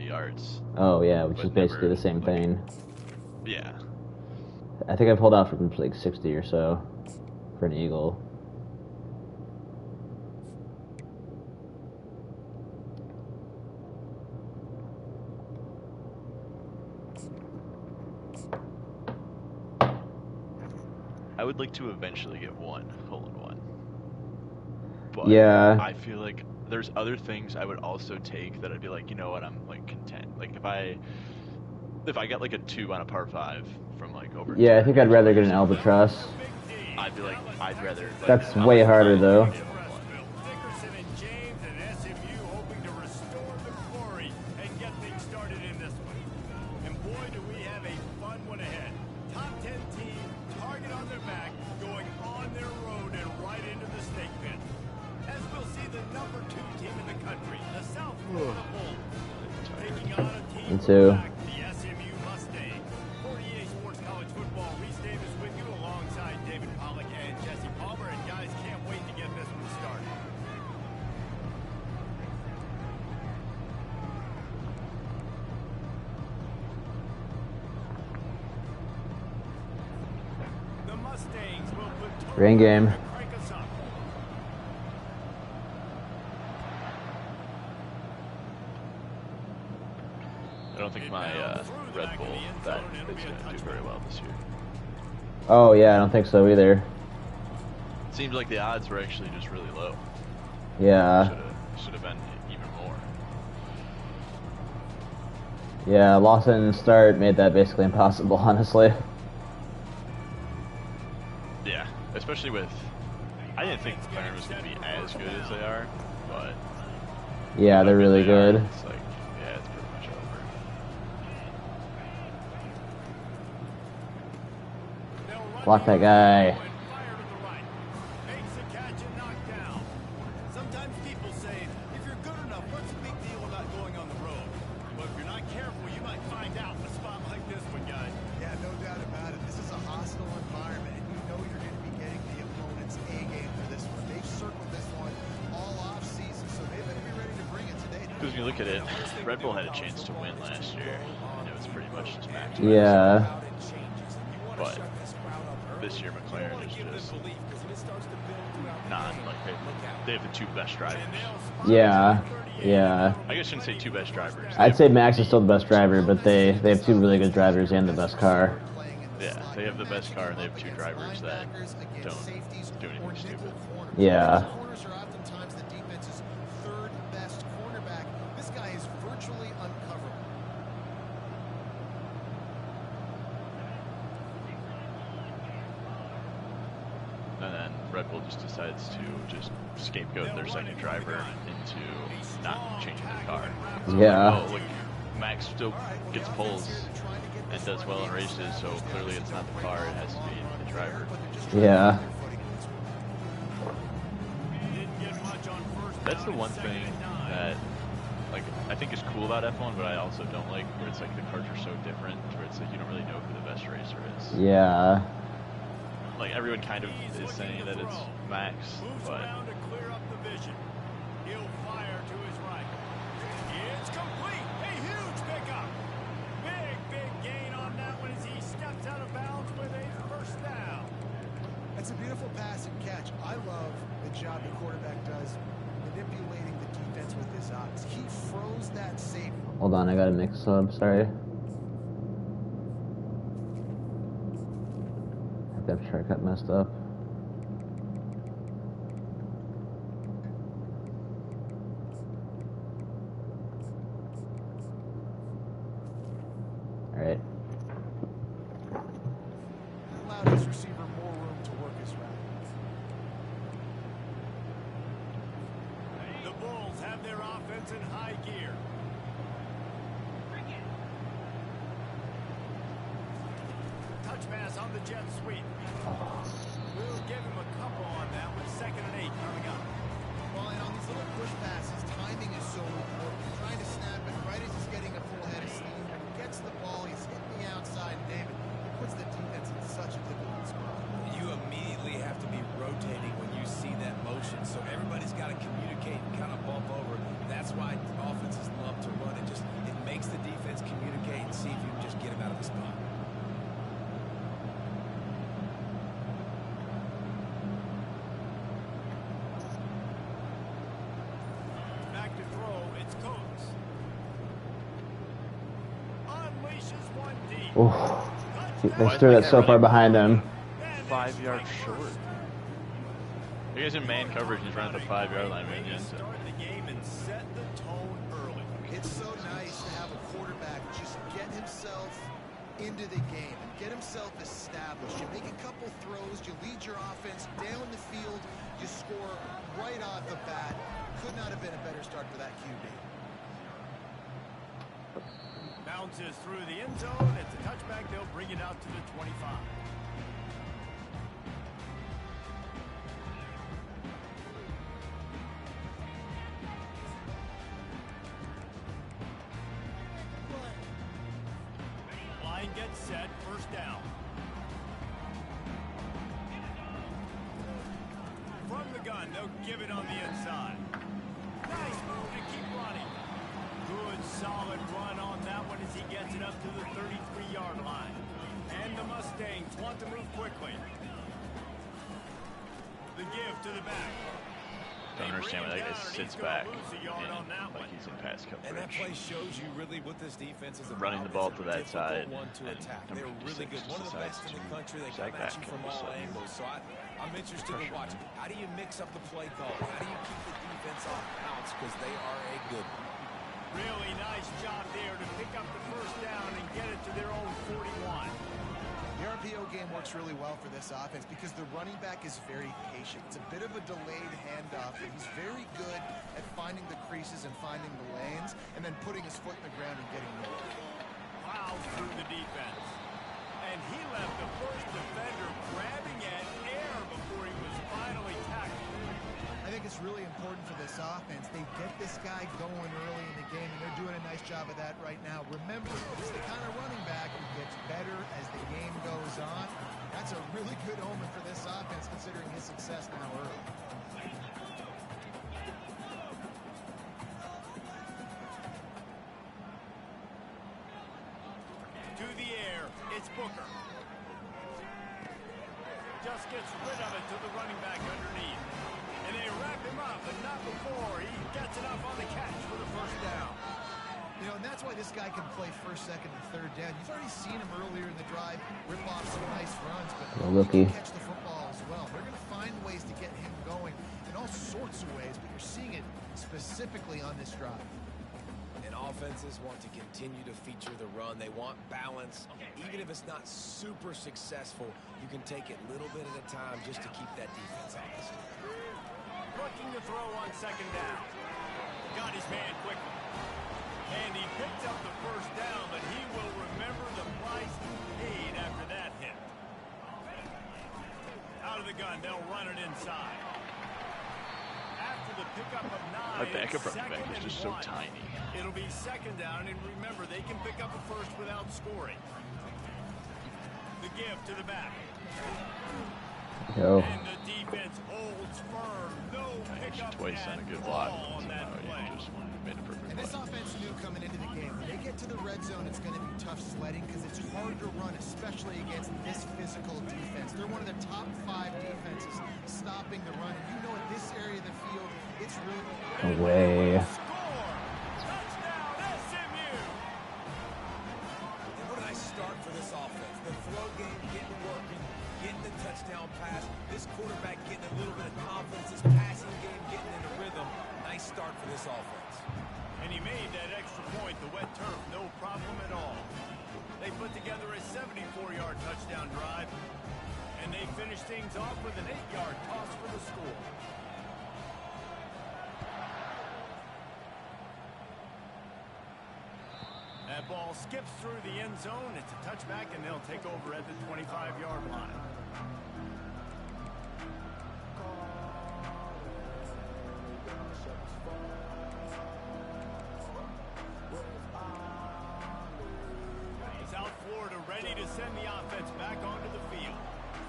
yards. Oh yeah, which is basically the same thing. Yeah. I think I pulled out from like 60 or so for an eagle. I would like to eventually get one hole-in-one. But yeah. I feel like there's other things I would also take that I'd be like, you know what, I'm like content. Like if I got like a 2 on a par 5 from like over. Yeah, I think I'd rather get an albatross. I'd be like, I'd rather. Like, that's way harder though. And two. Rain game. I don't think my Red Bull that is going to do very well this year. Oh yeah, I don't think so either. It seems like the odds were actually just really low. Yeah. Should have been even more. Yeah, Lawson start made that basically impossible, honestly. Yeah, especially with. I didn't think McLaren was going to be as good as they are, but. Yeah, they're really good. It's like, yeah, it's pretty much over. Block that guy. Because when you look at it, Red Bull had a chance to win last year, and it was pretty much just match. Yeah. But this year, McLaren is just not like they have the 2 best drivers. Yeah. Yeah. I guess I shouldn't say 2 best drivers. I'd say Max is still the best driver, but they have 2 really good drivers and the best car. Yeah, they have the best car and they have 2 drivers that don't do anything stupid. Yeah. And then Red Bull just decides to just scapegoat their second driver into not changing the car. Yeah. Like, oh, look, Max still gets poles and does well in races, so clearly it's not the car, it has to be the driver. Yeah. That's the one thing that, like, I think is cool about F1, but I also don't like, where it's like the cars are so different, where it's like you don't really know who the best racer is. Yeah. Like, everyone kind of is saying that it's Max, but... It's a beautiful pass and catch. I love the job the quarterback does manipulating the defense with his eyes. He froze that safe. Hold on, I got a mix up, sorry. Depth chart got messed up. Alright. Allowed his receiver more room to work his route. The Bulls have their offense in high gear. Touch pass on the jet sweep. We'll give him a couple on that with 2nd and 8 coming up. Well, and on these little push passes, timing is so important. Trying to snap it right as he's getting a full head of steam. When he gets the ball, he's hitting the outside, David. It puts the defense in such a difficult spot. You immediately have to be rotating when you see that motion, so everybody's got to communicate and kind of bump over. That's why offenses love to run it. It makes Oh, they Why is threw my that guy so far running behind him. 5 yards short? You guys in man coverage and he's running at the 5-yard line. Man, Start the game and set the tone early. It's so nice to have a quarterback just get himself into the game and get himself established. You make a couple throws, you lead your offense down the field, you score right off the bat. Could not have been a better start for that QB. Bounces through the end zone. It's a touchback. They'll bring it out to the 25. Line gets set. First down. From the gun, they'll give it on the inside. Nice move to keep running. Good, solid run on that one as he gets it up to the 33-yard line. And the Mustangs want to move quickly. The give to the back. Don't understand why that guy sits back and, like he's in pass coverage. And that play shows you really what this defense is about. Running the ball to that side, One to and attack. number They're really good. One of the best in the country. They come at you from all angles. So I'm interested to watch. How do you mix up the play call? How do you keep the defense off balance? Because they are a good one. Really nice job there to pick up the first down and get it to their own 41. The RPO game works really well for this offense because the running back is very patient. It's a bit of a delayed handoff, but he's very good at finding the creases and finding the lanes and then putting his foot in the ground and getting moved. Plows through the defense. And he left the first defender grabbing at air before he was finally tackled. I think it's really important for this offense. They get this guy going early in the game, and they're doing a nice job of that right now. Remember, he's the kind of running back who gets better as the game goes on. That's a really good omen for this offense, considering his success now early. To the air, it's Booker. Just gets rid of it to the running back underneath. And they wrap him up, but not before he gets enough on the catch for the first down. You know, and that's why this guy can play first, second, and third down. You've already seen him earlier in the drive rip off some nice runs, but he can catch the football as well. They're going to find ways to get him going in all sorts of ways, but you're seeing it specifically on this drive. And offenses want to continue to feature the run. They want balance. Even if it's not super successful, you can take it little bit at a time just to keep that defense honest. Looking to throw on second down. Got his man quickly. And he picked up the first down, but he will remember the price he paid after that hit. Out of the gun, they'll run it inside. After the pickup of 9, My backup running back is just so tiny. It'll be second down, and remember, they can pick up a first without scoring. The give to the back. Yo. And the defense holds firm. No pickup Twice on a good block. Just made a perfect And this play. offense knew coming into the game, when they get to the red zone, it's going to be tough sledding because it's hard to run, especially against this physical defense. They're one of the top 5 defenses stopping the run. And you know, at this area of the field, it's really... No way. Touchdown, SMU! And what a nice start for this offense. The throw game getting working, getting the touchdown pass. This quarterback getting a little bit of confidence. This passing game getting into rhythm. Nice start for this offense. And he made that extra point, the wet turf, no problem at all. They put together a 74-yard touchdown drive, and they finish things off with an 8-yard toss for the score. That ball skips through the end zone. It's a touchback, and they'll take over at the 25-yard line. South Florida ready to send the offense back onto the field.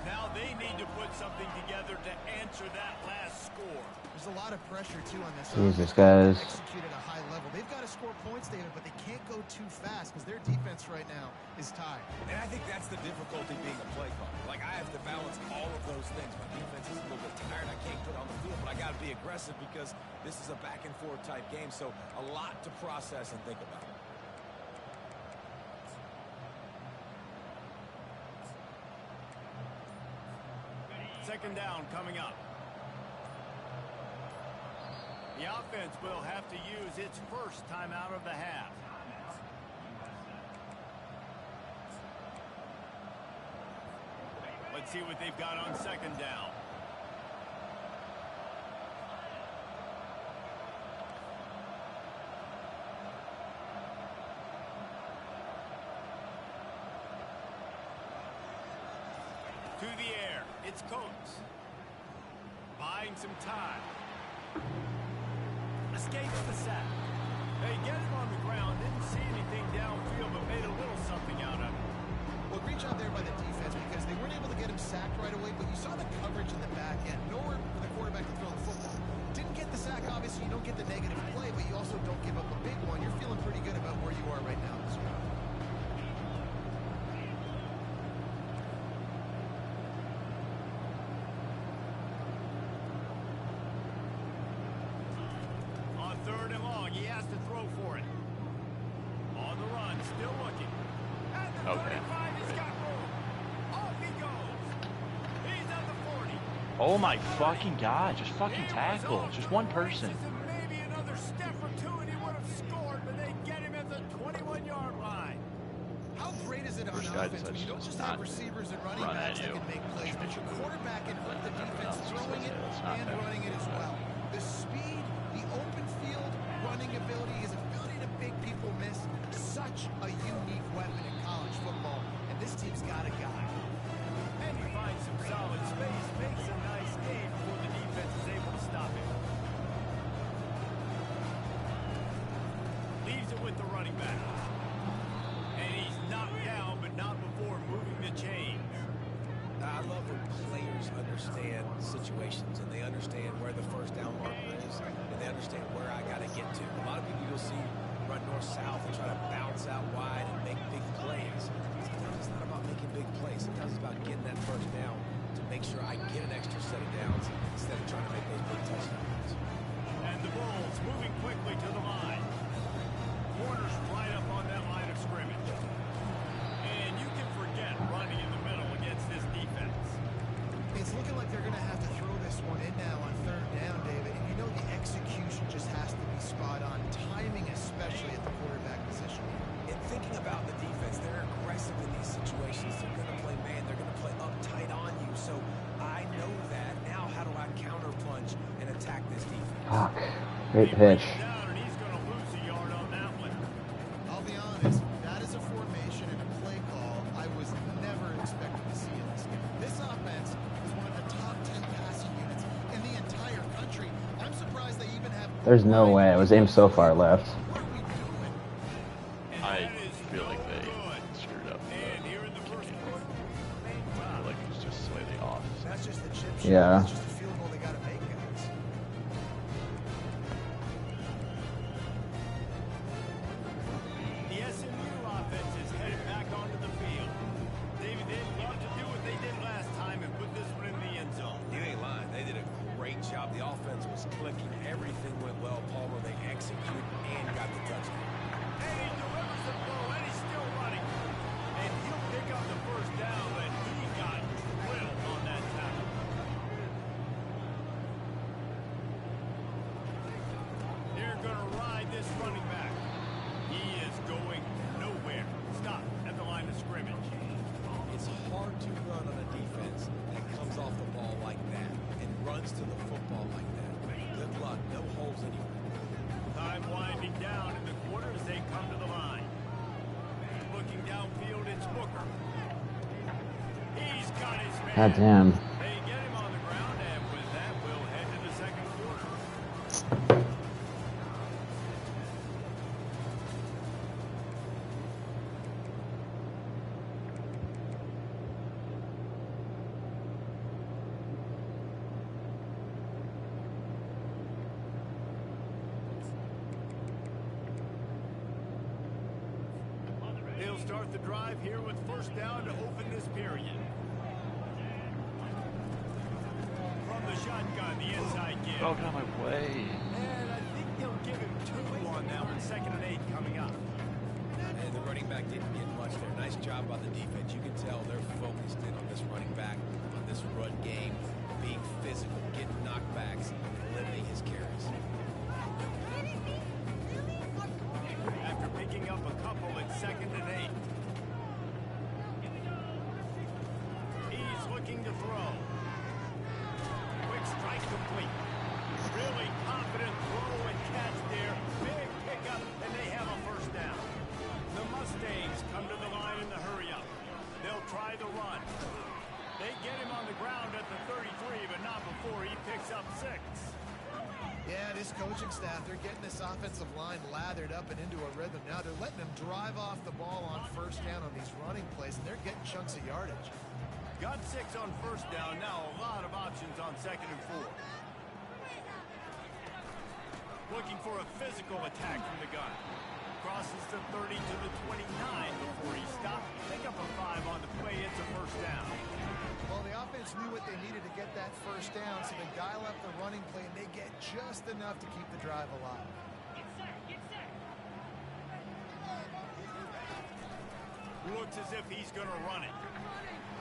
Now they need to put something together to answer that last score. There's a lot of pressure, too, on this Jesus, offense. guys. Execute at a high level. They've got to score points, David, but they can't go too fast because their defense right now is tied. And I think that's the difficulty being a play caller. Like, I have to balance all of those things. My defense is a little bit tired. I can't put it on the field, but I got to be aggressive because this is a back-and-forth type game. So a lot to process and think about. second down coming up. The offense will have to use its first timeout of the half. Let's see what they've got on second down. To the air, it's Coates. Buying some time. Escapes the sack. They get him on the ground, didn't see anything downfield, but made a little something out of it. Well, great job there by the defense because they weren't able to get him sacked right away, but you saw the coverage in the back end. Nowhere for the quarterback to throw the football. Didn't get the sack, obviously. You don't get the negative play, but you also don't give up a big one. You're feeling pretty good about where you are right now this round. Third and long, he has to throw for it. On the run, still looking. At the 35, he's got room. Off he goes. He's at the 40. Oh my fucking god, just fucking tackle. Just one person. Maybe another step or two and he would have scored, but they get him at the 21-yard line. How great is it on offense when you don't just have receivers and running backs that can make plays, but your quarterback can hurt the defense throwing it and running it as well. The speed, the open field running ability, his ability to make people miss, such a unique weapon in college football, and this team's got a guy. And he finds some solid space, makes a nice game before the defense is able to stop him. Leaves it with the running back. And he's knocked down, but not before moving the chains. I love when players understand situations and they understand where the first down marker is and they understand where I got to get to. A lot of people you'll see run north-south and try to bounce out wide and make big plays. Sometimes it's not about making big plays. Sometimes it's about getting that first down to make sure I get an extra set of downs instead of trying to make those big touchdowns. And the Bulls moving quickly to the line. Corners right up on that line of scrimmage. And you can forget running in the middle against this defense. It's looking like they're going to have to throw this one in now on third down, David. And you know the execution just has to be spot on. Timing, especially at the quarterback position. And thinking about the defense, they're aggressive in these situations. They're going to play man. They're going to play uptight on you. So I know that. Now how do I counter punch and attack this defense? Fuck. Great pitch. Down and he's going to lose a yard on that one. I'll be honest, that is a formation and a play call I was never expecting to see in this game. This offense is one of the top 10 passing units in the entire country. I'm surprised they even have... There's no way. I was aimed so far left. What are we doing? I feel like they screwed up. And here in the first quarter, I feel like it's just slightly off. That's just the chip shot. Yeah. That's just a field goal they got to make, guys. the SMU offense is headed back onto the field. David, they'd love to do what they did last time and put this one in the end zone. You ain't lying. They did a great job. The offense was clicking. Everything went well. Palmer, they executed and got the touchdown. And he delivers the blow, and he's still running. And he'll pick up the first down, but he got drilled on that tackle. They're going to ride this running back. He is going nowhere. Stop at the line of scrimmage. It's hard to run on a defense that comes off the ball like that and runs to the football like that. Good luck. No holes anywhere. Time winding down in the quarter as they come to the line. Looking downfield, it's Booker. He's got his man. God damn. They get him on the ground, and with that, we'll head to the second quarter. They'll start the drive here with first down to open this period. From the shotgun, the inside give. Oh, get out of my way. And I think they'll give him 2 on that one, 2nd and 8 coming up. And the running back didn't get much there. Nice job by the defense. You can tell they're focused in on this running back, on this run game. being physical, getting knockbacks, and limiting his carries. After picking up a couple at 2nd and 8. He's looking to throw. Quick strike complete. Really confident throw and catch there. Big pickup, and they have a first down. The Mustangs come to the line in the hurry-up. They'll try the run. They get him on the ground at the 33, but not before he picks up 6. Yeah, this coaching staff, they're getting this offensive line lathered up and into a rhythm. Now they're letting them drive off the ball on first down on these running plays, and they're getting chunks of yardage. Got 6 on first down. Now a lot of options on 2nd and 4. Looking for a physical attack from the gun. Crosses the 30 to the 29 before he stopped. Pick up a 5 on the play. It's a first down. Well, the offense knew what they needed to get that first down, so they dial up the running play, and they get just enough to keep the drive alive. Looks as if he's going to run it.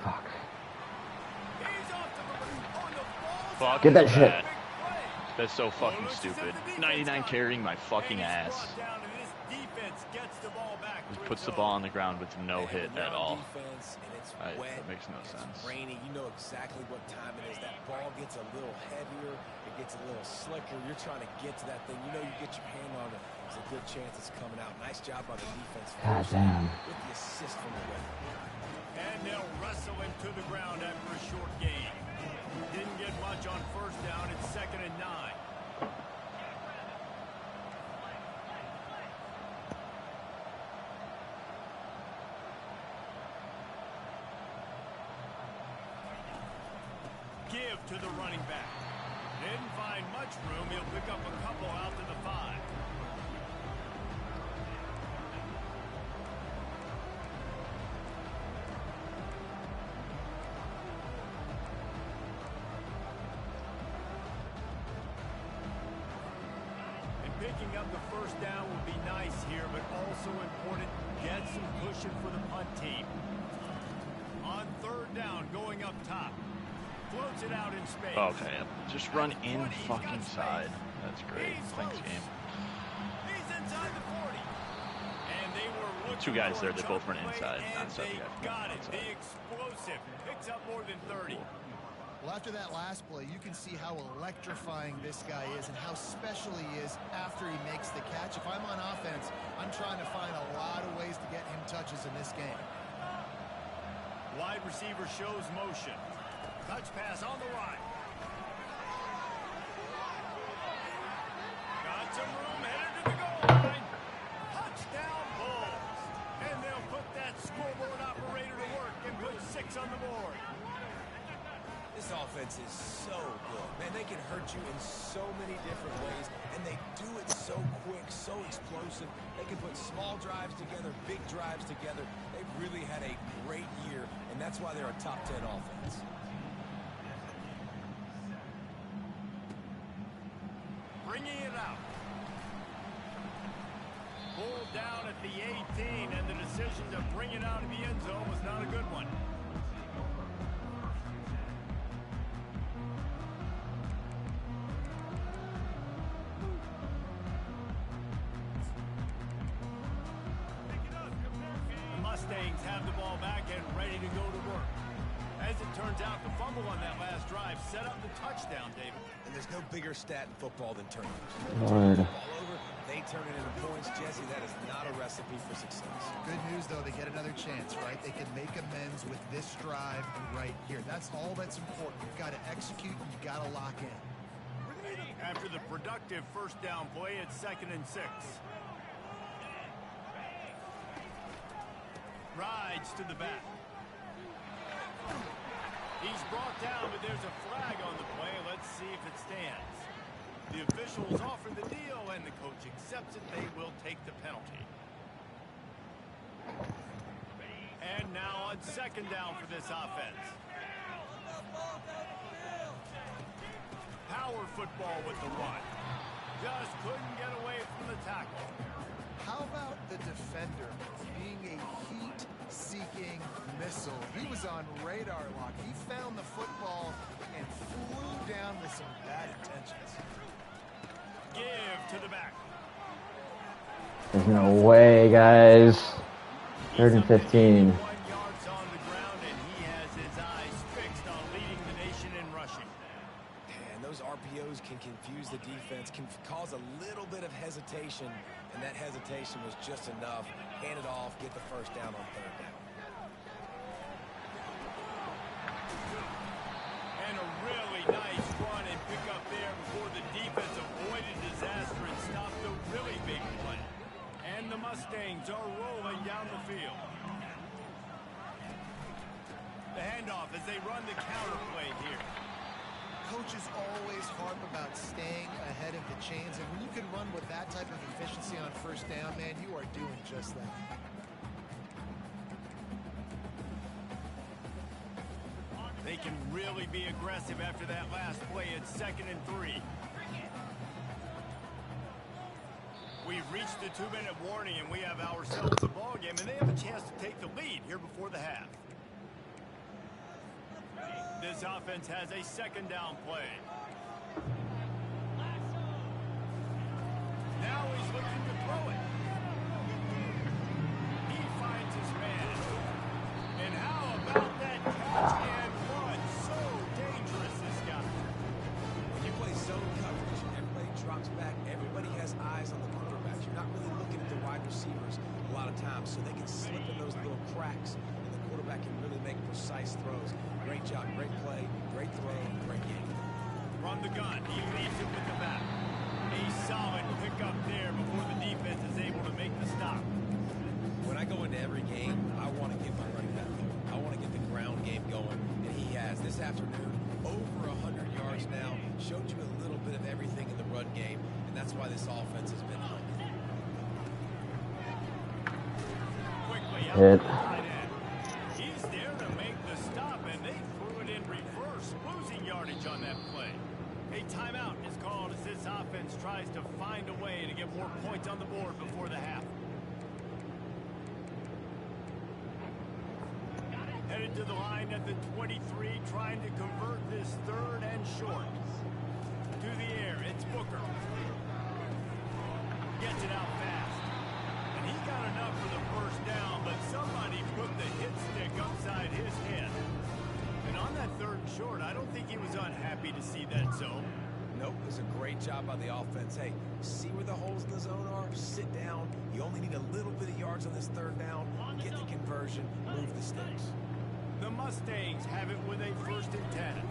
Fuck. He's off to the on the ball. Fuck Get that shit. That's so fucking stupid. 99 carrying my fucking ass. Just puts the ball on the ground with no hit at all. That makes no sense. It's rainy. You know exactly what time it is. That ball gets a little heavier. It gets a little slicker. You're trying to get to that thing. You know you get your hand on it. There's a good chance it's coming out. Nice job by the defense. God damn. With the assist from the ref. And they'll wrestle him to the ground after a short gain. Didn't get much on first down. It's 2nd and 9. Give to the running back. Didn't find much room. He'll pick up a couple out to the 5. Picking up the first down will be nice here, but also important. Get some cushion for the punt team. On 3rd down, going up top. Floats it out in space. Okay, just run in fucking side. That's great. Thanks, game. He's inside the 40. And they were looking 2 guys there. They for a both run play, inside. and Outside. they got it. The explosive picks up more than 30. Well, after that last play, you can see how electrifying this guy is and how special he is after he makes the catch. If I'm on offense, I'm trying to find a lot of ways to get him touches in this game. Wide receiver shows motion. Touch pass on the right. Got some room, headed to the goal line. Touchdown Bulls. And they'll put that scoreboard operator to work and put 6 on the board. This offense is so good. Man, they can hurt you in so many different ways, and they do it so quick, so explosive. They can put small drives together, big drives together. They've really had a great year, and that's why they're a top 10 offense. Bringing it out. Pulled down at the 18, and the decision to bring it out of the end zone was not a good one. Mustangs have the ball back and ready to go to work. As it turns out, the fumble on that last drive set up the touchdown, David. And there's no bigger stat in football than turnovers. Lord. Turn the ball over, they turn it into points. Jesse, that is not a recipe for success. Good news, though, they get another chance, right? They can make amends with this drive right here. That's all that's important. You've got to execute, and you've got to lock in. After the productive first down play, it's 2nd and 6. Rides to the back. He's brought down, but there's a flag on the play. Let's see if it stands. The officials offer the deal, and the coach accepts it. They will take the penalty. And now on 2nd down for this offense. Power football with the run. Just couldn't get away from the tackle. How about the defender being a heat-seeking missile? He was on radar lock. He found the football and flew down with some bad intentions. Give to the back. There's no way, guys. 3rd and 15. 1 yards on the ground, and he has his eyes fixed on leading the nation in rushing. And those RPOs can confuse the defense, can cause a little bit of hesitation, and that hesitation was just enough. Hand it off, get the first down on 3rd down. And a really nice run and pick up there before the defense avoided disaster and stopped the really big play. And the Mustangs are rolling down the field. The handoff as they run the counter play here. Coaches always harp about staying ahead of the chains, and when you can run with that type of efficiency on 1st down, man, you are doing just that. They can really be aggressive after that last play. It's 2nd and 3. We've reached the 2-minute warning, and we have ourselves a ball game, and they have a chance to take the lead here before the half. This offense has a 2nd down play. Now he's looking to throw it. He finds his man. And how about that catch and run? So dangerous, this guy. When you play zone coverage, everybody drops back. Everybody has eyes on the quarterback. You're not really looking at the wide receivers a lot of times, so they can slip in those little cracks, and the quarterback can really make precise throws. Great job, great play, great throw, great game. From the gun, he leads it with the back. A solid pickup there before the defense is able to make the stop. When I go into every game, I want to get my running back going. I want to get the ground game going, and he has. This afternoon, over 100 yards now, showed you a little bit of everything in the run game, and that's why this offense has been hung. Quickly out Hit. to the tight end. He's there to make the stop, and they threw it in reverse, losing yardage on that play. A timeout is called as this offense tries to find a way to get more points on the board before the half. Headed to the line at the 23, trying to convert this 3rd and short. To the air, it's Booker. Gets it out fast. And he got enough for the 1st down, but somebody put the hit stick upside his head. And on that 3rd and short, I don't think he was unhappy to see that zone. Nope, it was a great job by the offense. Hey, see where the holes in the zone are? Sit down. You only need a little bit of yards on this 3rd down. Get the conversion, move the sticks. The Mustangs have it with a 1st and 10.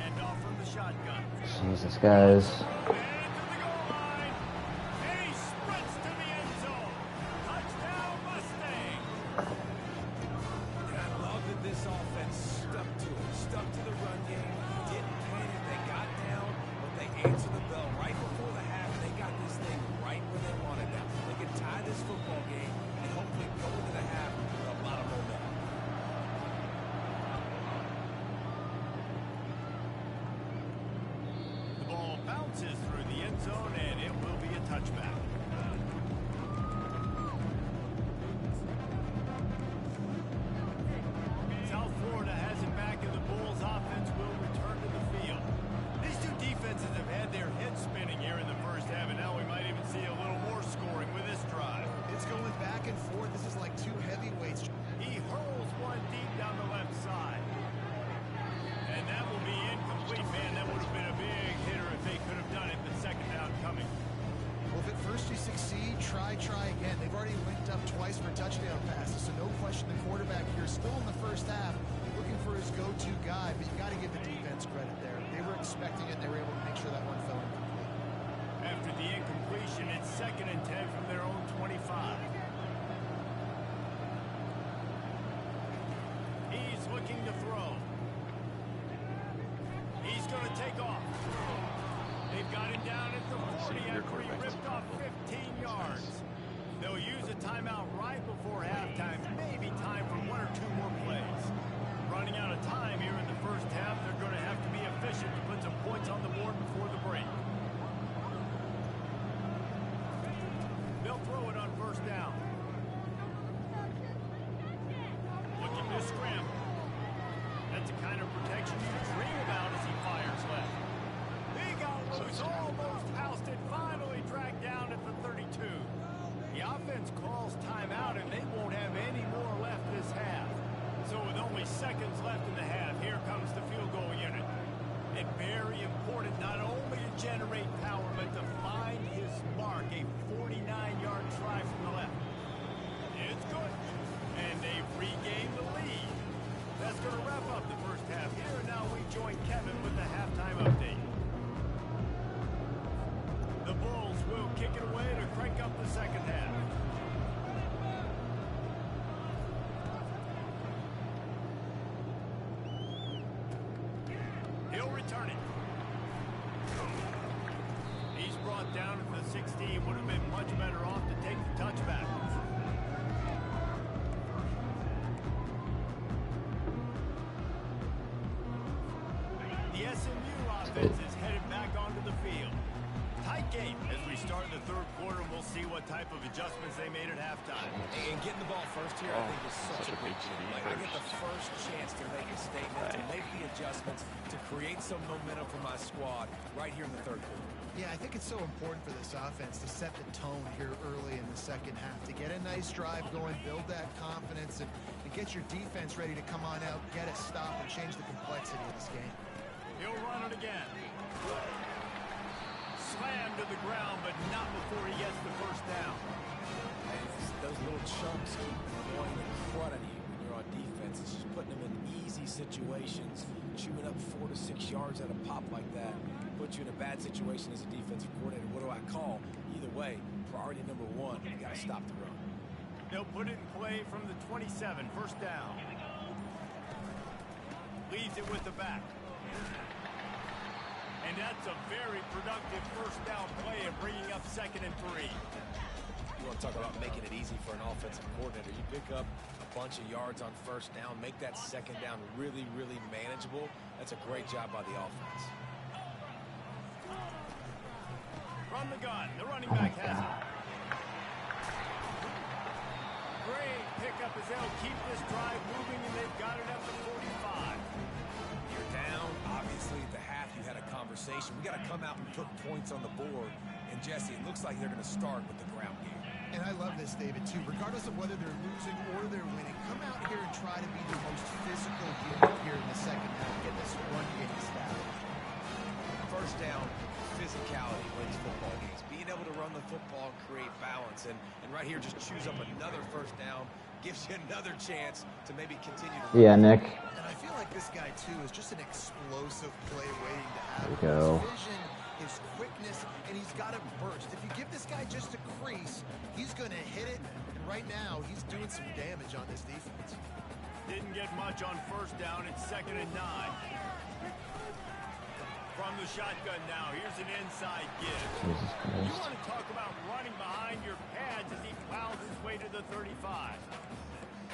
And off from the shotgun. Jesus, guys. And to the goal line. And he sprints to the end zone. Touchdown, Mustang. And I love that this offense stuck to it, stuck to the run game, didn't panic. They got down, but they answered the bell right before the half. They got this thing right where they wanted them. They could tie this football game and hopefully go into the half with a lot of momentum. The ball bounces through the end zone, and it will be a touchback. South Florida has it back, and the Bulls offense will return to the field. These two defenses have had their heads spinning here in the 1st half, and now we might even see a little more scoring with this drive. It's going back and forth. This is like 2 heavyweights. He hurls one deep down the left side. And that will be incomplete, man. That would have been a big hitter if they could have done it, but 2nd down coming. Well, if at first you succeed, try again. They've already linked up twice for touchdown passes, so no question the quarterback here still in the 1st half looking for his go-to guy, but you got to give the defense credit there. They were expecting it, and they were able to make sure that one fell incomplete. After the incompletion, it's 2nd and 10 from their own 25. He's looking to throw. He's going to take off. They've got him down at the 40 after he ripped off 15 yards. They'll use a timeout right before halftime. Maybe time for 1 or 2 more plays. Running out of time here in the 1st half, they're going to have to be efficient to put some points on the board before the break. They'll throw it going to wrap up the first half here, and now we join Kevin with the halftime update. The Bulls will kick it away to crank up the second half. He'll return it. He's brought down to the 16. Would have been much better off to take the touchback. The SMU offense is headed back onto the field. Tight game as we start the third quarter, and we'll see what type of adjustments they made at halftime. And getting the ball first here, I think, is such a big deal. Like, I get the first chance to make a statement, to make the adjustments, to create some momentum for my squad right here in the third quarter. Yeah, I think it's so important for this offense to set the tone here early in the second half, to get a nice drive going, build that confidence, and get your defense ready to come on out, get a stop, and change the complexity of this game. He'll run it again. Slammed to the ground, but not before he gets the first down. And those little chunks keep going in front of you when you're on defense. It's just putting them in easy situations, chewing up 4 to 6 yards at a pop like that. Put you in a bad situation as a defensive coordinator. What do I call? Either way, priority number one, you got to stop the run. They'll put it in play from the 27, first down. Leaves it with the back. And that's a very productive first down play of bringing up 2nd and 3. You want to talk about making it easy for an offensive coordinator. You pick up a bunch of yards on first down, make that second down really, really manageable. That's a great job by the offense. From the gun, the running back has it. Great pickup as they'll keep this drive moving, and they've got it up to 45. You're down. Obviously, at the half, you had a conversation. We got to come out and put points on the board. And, Jesse, it looks like they're going to start with the ground game. And I love this, David, too. Regardless of whether they're losing or they're winning, come out here and try to be the most physical unit here in the second half. Get this run game established. First down, physicality wins football games. Being able to run the football and create balance. And right here, just choose up another first down. Gives you another chance to maybe continue to Yeah, Nick. And I feel like this guy, too, is just an explosive play waiting to happen. There we go. His vision, his quickness, and he's got a burst. If you give this guy just a crease, he's going to hit it. And right now, he's doing some damage on this defense. Didn't get much on first down. It's 2nd and 9. From the shotgun now, here's an inside give. You want to talk about running behind your pads as he plows his way to the 35.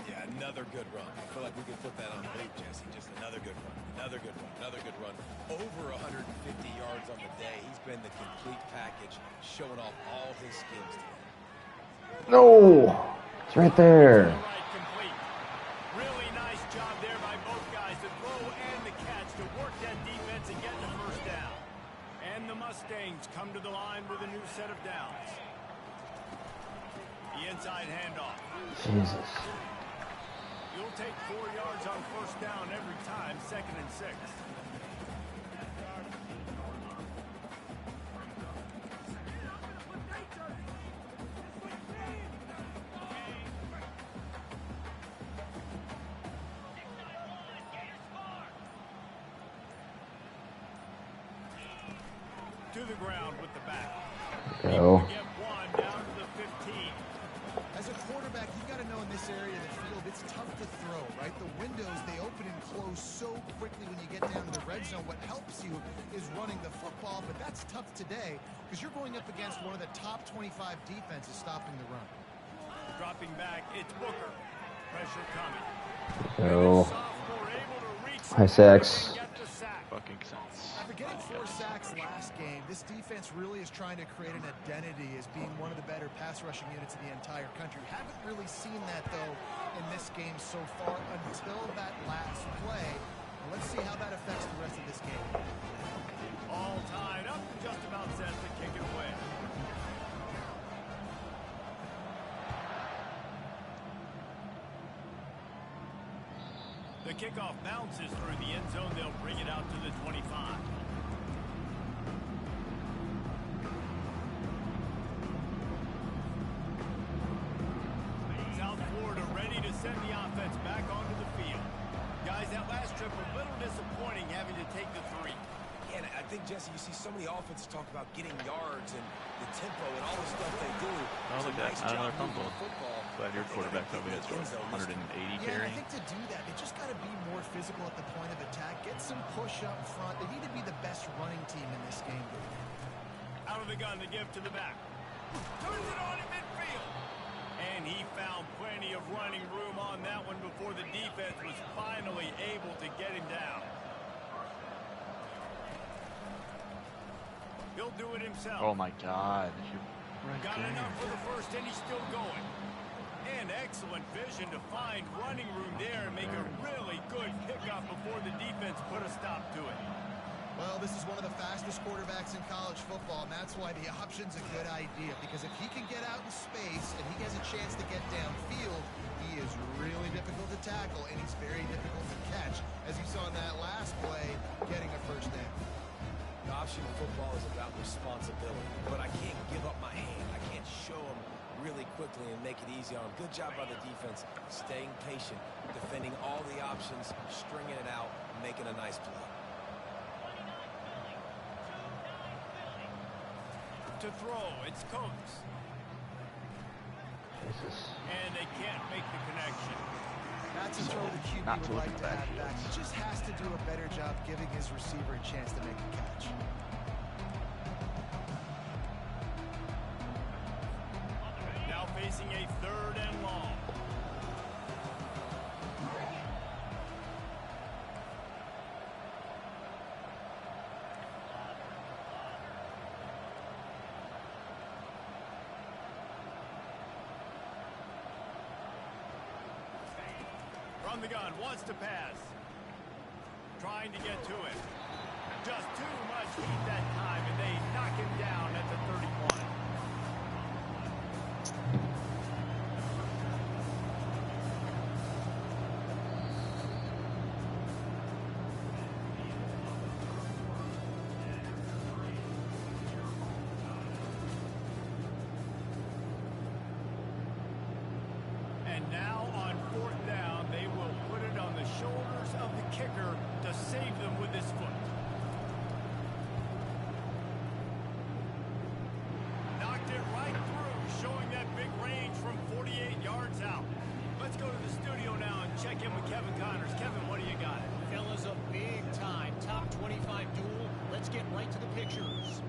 Yeah, another good run. I feel like we could put that on tape, Jesse. Just another good run. Another good run. Another good run. Over 150 yards on the day. He's been the complete package, showing off all his skills today. No! It's right there. Right, complete. Really nice job there by both guys, the throw and the catch, to work that defense and get the first down. And the Mustangs come to the line with a new set of downs. The inside handoff. Jesus. You'll take 4 yards on first down every time, 2nd and 6. To the ground with the back. Go. Get one down to the 15. As a quarterback, you've got to know in this area of the field, it's tough to throw, right? The windows, they open and close so quickly when you get down to the red zone. What helps you is running the football, but that's tough today because you're going up against one of the top 25 defenses stopping the run. Dropping back, it's Booker. Pressure coming. Go. Sophomore able to reach High sacks. and get the sack. Fucking sense. After getting 4 sacks last game, this defense really is trying to create an identity as being one of the better pass rushing units in the entire country. Haven't really seen that, though, in this game so far until that last play. Let's see how that affects the rest of this game. All tied up, just about set to kick it away. The kickoff bounces through the end zone. They'll bring it out to the 25. South Florida ready to send the offense back onto the field. Guys, that strip, a little disappointing having to take the 3. Yeah, and I think, Jesse, you see so many offenses talk about getting yards and the tempo and all the stuff they do. Oh, look at that. Another fumble. Glad your quarterback told me that's 180 Yeah, carrying. I think to do that, they just got to be more physical at the point of attack. Get some push up front. They need to be the best running team in this game. Out of the gun to give to the back. Turns it on in midfield. And he found plenty of running room on that one before the defense was finally able to get him down. He'll do it himself. Oh my God. You're right Got there. enough for the first, and he's still going. And excellent vision to find running room there and make a really good pickup before the defense put a stop to it. Well, this is one of the fastest quarterbacks in college football, and that's why the option's a good idea. Because if he can get out in space and he has a chance to get downfield, he is really difficult to tackle, and he's very difficult to catch. As you saw in that last play, getting a first down. The option of football is about responsibility, but I can't give up my hand. I can't show them really quickly and make it easy on them. Good job by the defense, staying patient, defending all the options, stringing it out, making a nice play. To throw, it's Coates. And they can't make the connection. That's a throw the QB Not to would look like at to the have back. backfields. He just has to do a better job giving his receiver a chance to make a catch. Now facing a 3rd and long. From the gun, wants to pass. Trying to get to it. Just too much heat that time, and they knock him down at the 31. And now on 4th down, they will put it on the shoulders of the kicker to save them with his foot. Knocked it right through, showing that big range from 48 yards out. Let's go to the studio now and check in with Kevin Connors. Kevin, what do you got? Fellas, a big-time top 25 duel. Let's get right to the pictures.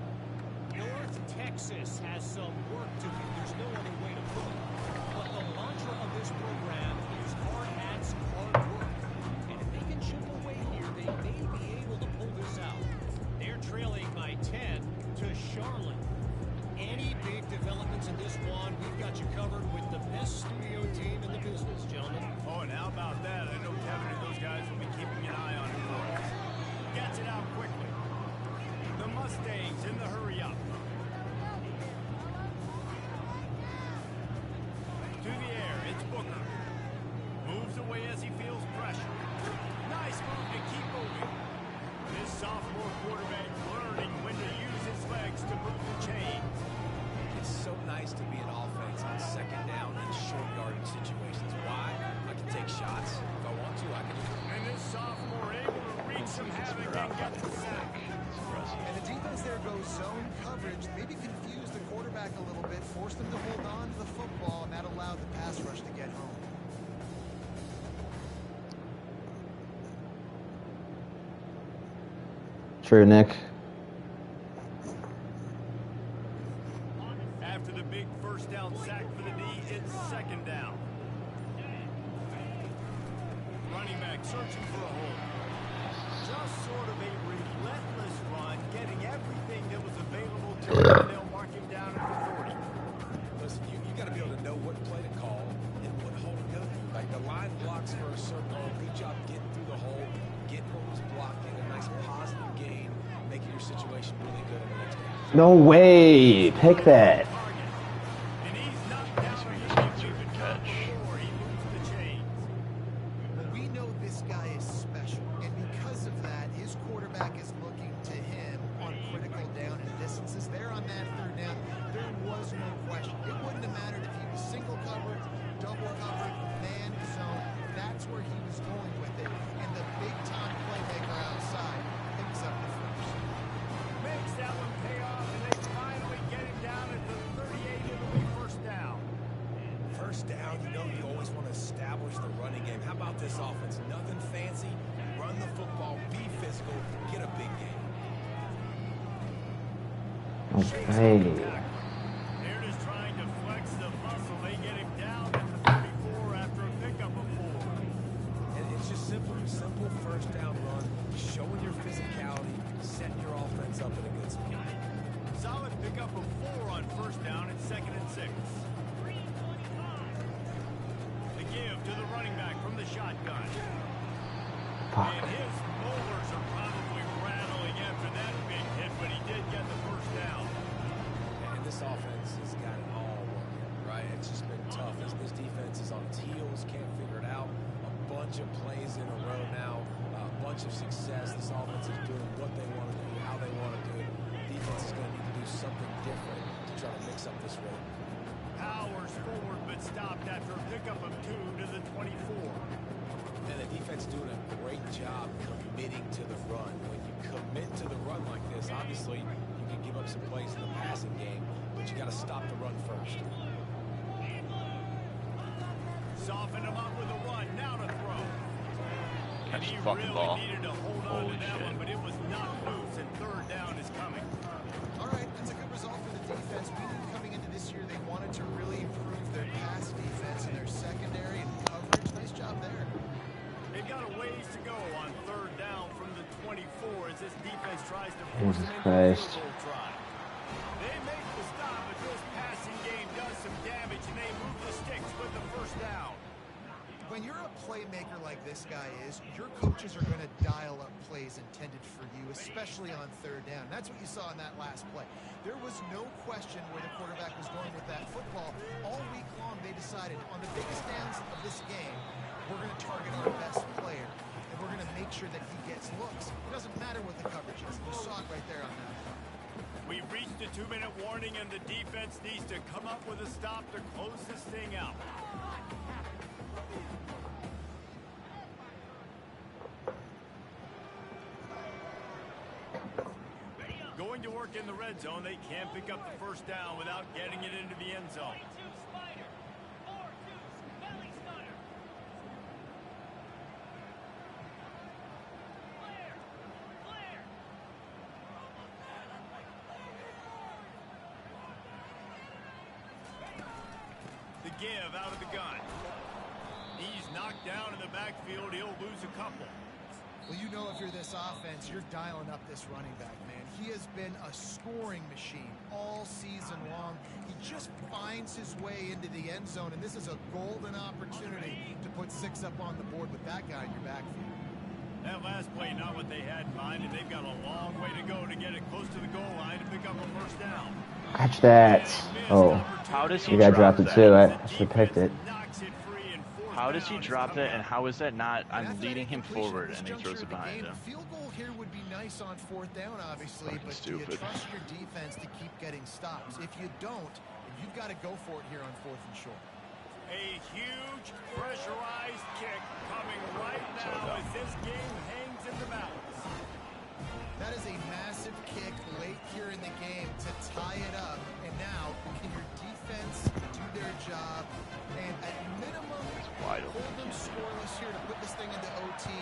North Texas has some work to do. There's no other way to put it. But the mantra of this program is hard hats, hard work. And if they can chip away here, they may be able to pull this out. They're trailing by 10 to Charlotte. Any big developments in this one, we've got you covered with the best studio team in the business, gentlemen. Oh, and how about that? I know Kevin and those guys will be keeping an eye on it for us. Gets it out quickly. The Mustangs in the hurry up. To the air, it's Booker. Moves away as he feels pressure. Nice move to keep moving. This sophomore quarterback learning when to use his legs to move the chain. It's so nice to be an offense on 2nd down in short yardage situations. Why? I can take shots. If I want to, I can just... And this sophomore able to wreak some havoc and get the sack. And the defense there goes zone coverage, maybe confused the quarterback a little bit, forced him to hold on to the football, and that allowed the pass rush to get home. True, Nick. After the big 1st down sack for the D, it's 2nd down. Running back searching for a hole. Just sort of a relentless run, getting everything that was available to him, and they'll mark him down at the 40. Listen, you got to be able to know what play to call and what hole to go through. Like the line blocks for a certain hole. Good job getting through the hole, getting what was blocking, a nice positive gain, making your situation really good in the next game. No way. Pick that. And he's knocked down Good catch. before he moves the chains. Well, we know this guy is special, and because of that, his quarterback is looking to him on critical down and distances. There on that 3rd down, there was no question. It wouldn't have mattered if he was single covered, double covered, man zone. That's where he was going with it. And the big time with this offense. Nothing fancy. Run the football, be physical, get a big game. Okay. They're just trying to flex the muscle. They get him down at the 34 after a pickup of 4. And it's just simple first down run, showing your physicality, setting your offense up at a good speed. Solid pickup of 4 on first down and 2nd and 6. The give to the running back from the shotgun. Fuck. And his molars are probably rattling after that big hit, but he did get the first down. And this offense has got it all working, right? It's just been tough. This defense is on its heels, can't figure it out. A bunch of plays in a row now, a bunch of success. This offense is doing what they want to do, how they want to do it. Defense is going to need to do something different to try to mix up this rhythm. Powers forward, but stopped after a pickup of 2 to the 24. And the defense doing a great job committing to the run. When you commit to the run like this, obviously you can give up some plays in the passing game, but you got to stop the run first. Soften him up with a run, now to throw. And Catch he the fucking really ball. needed to hold on Holy to that shit. one, but it was not loose, and 3rd down is coming. All right, that's a good result for the defense. We knew coming into this year they wanted to really improve their pass defense and their secondary and coverage. Nice job there. They've got a ways to go on 3rd down from the 24 as this defense tries to force Jesus them into a Christ. field goal try. They make the stop, but this passing game does some damage, and they move the sticks with the first down. When you're a playmaker like this guy is, your coaches are going to dial up plays intended for you, especially on 3rd down. That's what you saw in that last play. There was no question where the quarterback was going with that football. All week long, they decided on the biggest downs of this game, we're going to target our best player, and we're going to make sure that he gets looks. It doesn't matter what the coverage is. You saw it right there on that. We reached the 2-minute warning, and the defense needs to come up with a stop to close this thing out. Going to work in the red zone, they can't pick up the first down without getting it into the end zone. The give out of the gun. He's knocked down in the backfield. He'll lose a couple. Well, you know, if you're this offense, you're dialing up this running back, man. He has been a scoring machine all season long. He just finds his way into the end zone, and this is a golden opportunity to put 6 up on the board with that guy in your backfield. That last play, not what they had in mind, and they've got a long way to go to get it close to the goal line to pick up a first down. Catch that. Oh, How does he you guy drop dropped it that? too. I should have picked it. Knocks it free, and fourth How does he down is drop coming that, and up. how is that not? And I'm after leading that him incompletion forward, at this and he juncture throws of it the behind game, him. A field goal here would be nice on 4th down, obviously, Fucking but do you stupid. trust your defense to keep getting stops? If you don't, you've got to go for it here on 4th and short. A huge pressurized kick coming right So now dumb. as this game hangs in the balance. That is a massive kick late here in the game to tie it up. And now, can your defense do their job and at minimum wide open. hold them scoreless here to put this thing into OT?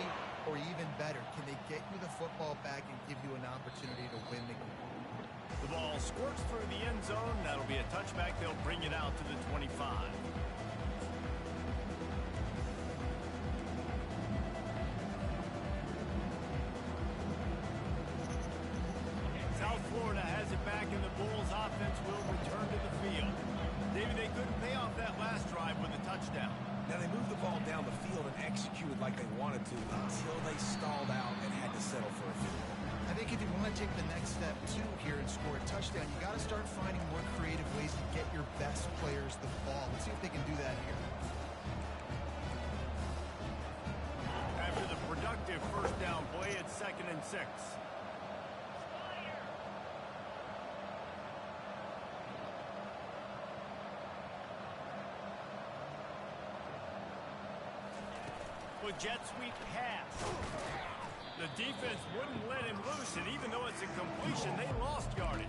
Or even better, can they get you the football back and give you an opportunity to win the game? The ball squirts through the end zone. That'll be a touchback. They'll bring it out to the 25. South Florida has it back, and the Bulls offense will return to the field. David, they couldn't pay off that last drive with a touchdown. Now they moved the ball down the field and executed like they wanted to until they stalled out and had to settle for a field goal. I think if you want to take the next step too here and score a touchdown, you got to start finding more creative ways to get your best players the ball. Let's see if they can do that here. After the productive first down play, it's 2nd and 6. With jet sweep pass. The defense wouldn't let him loose, and even though it's a completion, they lost yardage.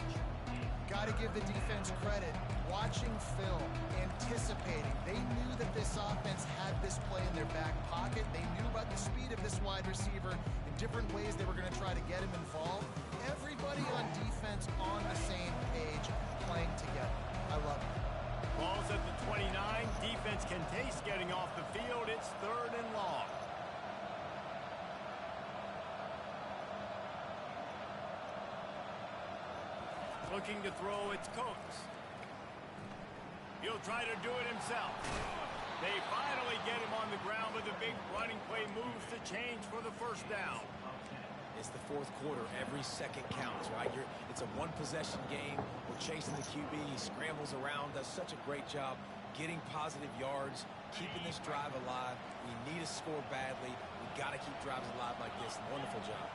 Got to give the defense credit. Watching film, anticipating. They knew that this offense had this play in their back pocket. They knew about the speed of this wide receiver. In different ways, they were going to try to get him involved. Everybody on defense on the same page, playing together. I love it. Ball's at the 29. Defense can taste getting off the field. It's 3rd and long. Looking to throw, it's Coates. He'll try to do it himself. They finally get him on the ground, but the big running play moves to change for the first down. It's the 4th quarter. Every second counts, right? It's a one-possession game. We're chasing the QB. He scrambles around, does such a great job getting positive yards, keeping this drive alive. We need a score badly. We've got to keep drives alive like this. Wonderful job.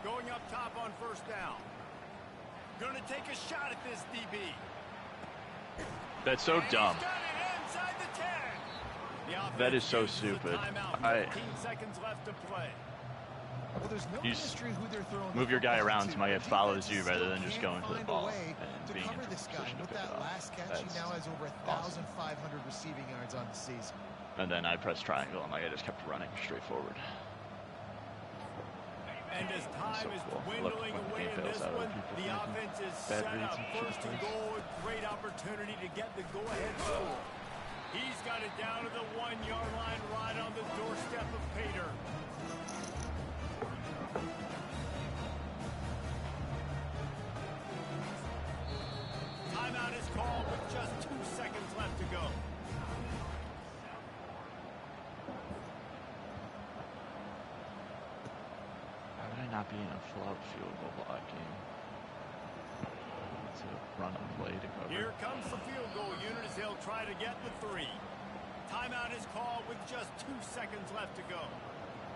Going up top on first down. Gonna take a shot at this DB. That's so dumb. He's got it inside the 10. The That is so offense uses the stupid. timeout. 15 seconds left to play. Well, there's no You mystery who they're throwing move the your guy football around to. so my guy The follows defense you rather than still just can't going for the find a ball way and to being in cover this guy. position to With pick it that off. last catch, he That's now has over awesome. 1,500 receiving yards on the season. And then I pressed triangle and my guy just kept running straight forward. And as time is cool. I love dwindling when the away game in fails this out of one, people the making offense is bad set reads up. and First and shit. goal, a great opportunity to get the go-ahead score. He's got it down to the 1-yard line right on the doorstep of Pater. Timeout is called with just 2 seconds left to go. How would I not be in a full-out field goal block game? It's a run and play to cover. Here comes the field goal unit as they'll try to get the 3. Timeout is called with just 2 seconds left to go.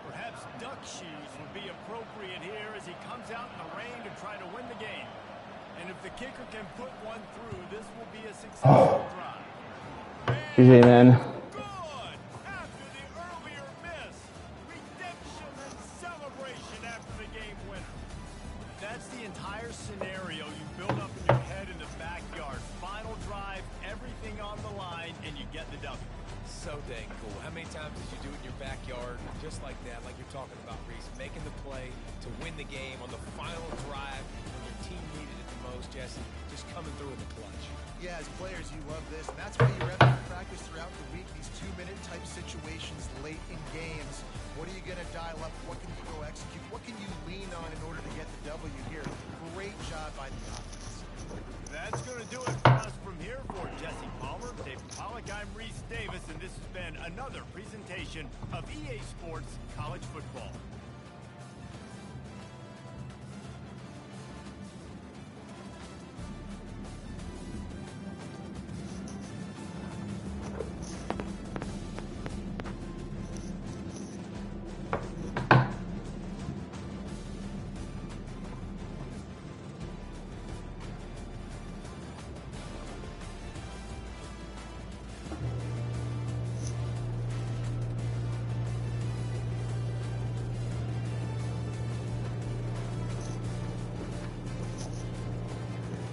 Perhaps duck shoes would be appropriate here as he comes out in the rain to try to win the game. And if the kicker can put one through, this will be a successful drive. GG, man. Good! After the earlier miss. Redemption and celebration after the game winner. That's the entire scenario you build up in your head in the backyard. Final drive, everything on the line, and you get the W. So dang cool. How many times did you do it in your backyard just like that, like you're talking about, Reese? Making the play to win the game on the final drive when your team needed it the most, Jesse. Just coming through in the clutch. Yeah, as players, you love this, and that's why you rep and practice throughout the week, these 2-minute type situations late in games. What are you going to dial up? What can you go execute? What can you lean on in order to get the W here? Great job by the offense. That's going to do it for us from here. For Jesse Palmer, David Pollack, I'm Reese Davis, and this has been another presentation of EA Sports College Football.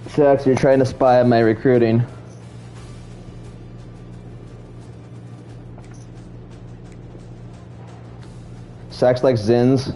Sucks, you're trying to spy on my recruiting. Sacks like Zins.